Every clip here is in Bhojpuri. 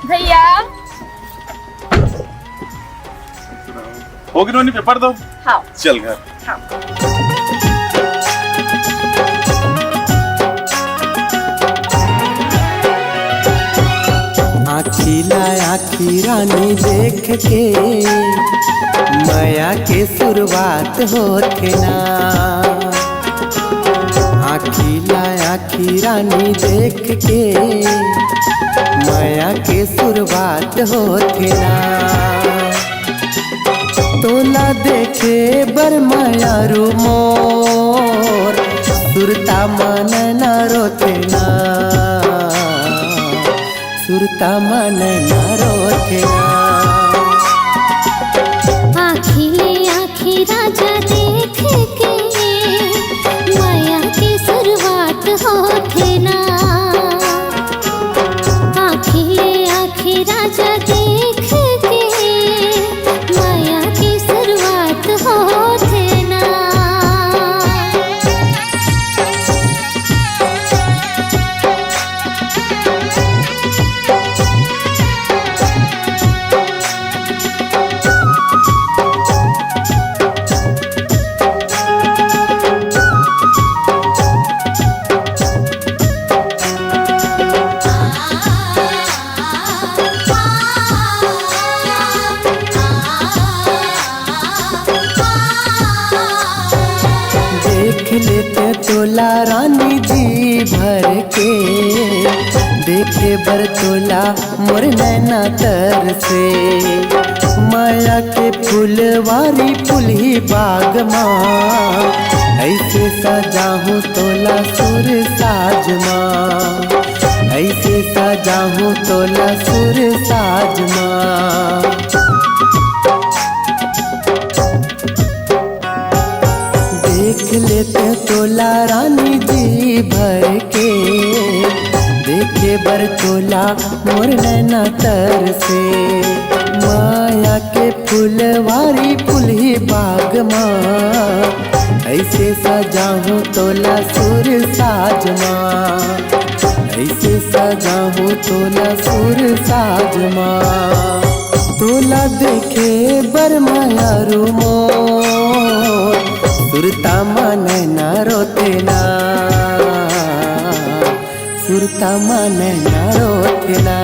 भैया होगी नोनी पेपर दो। हाँ चल घर। हाँ आखिला आखी रानी देख के माया के शुरुआत होते ना। आखिला आखी रानी देख के माया के शुरुआत होते ना। तोला देखे बर माया रू मोर सुरता मन न रोते ना। सुरता मन न रोते ना। आखिले आखी राजा देख के माया की शुरुआत होते ना। आखिले आखी राजा देख के माया की शुरुआत होते ना। देख लेते तोला रानी जी भर के देखे बर तोला मोर नैना तर से। माया के फुलवारी फुलही बाग माँ ऐसे सजाहूँ तोला सुर साज माँ। ऐसे सजाहूँ तोला सुर साज माँ। देख लेते तोला रानी जी भर के देखे बर तोला मोर नैना तर से। माया के फुलवारी फुलही बाग माँ ऐसे सजाहूँ तोला सुर साज माँ। ऐसे सजाहूँ तोला सुर साज माँ। तोला देखे बर माया रू मोर सुरता मन न रोते ना। सुरता मन न रोते ना।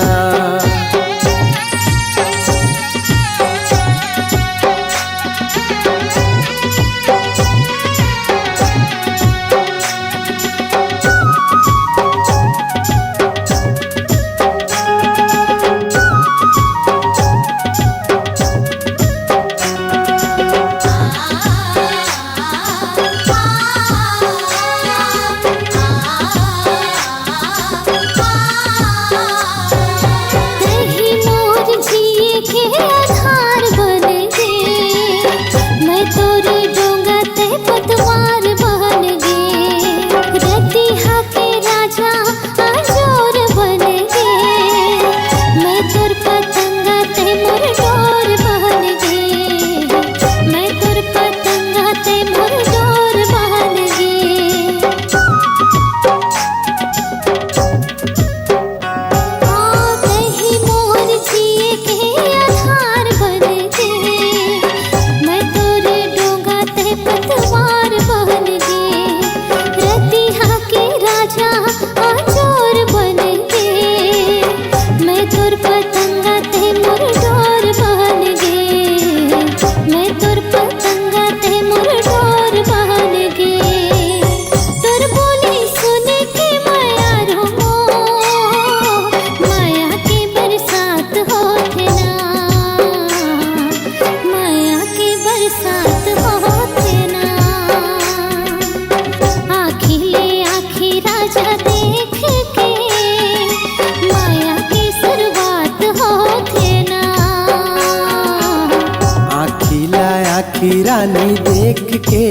आखी रानी देख के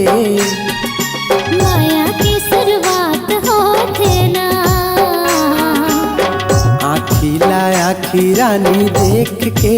माया की शुरुआत होते ना। आखी रानी देख के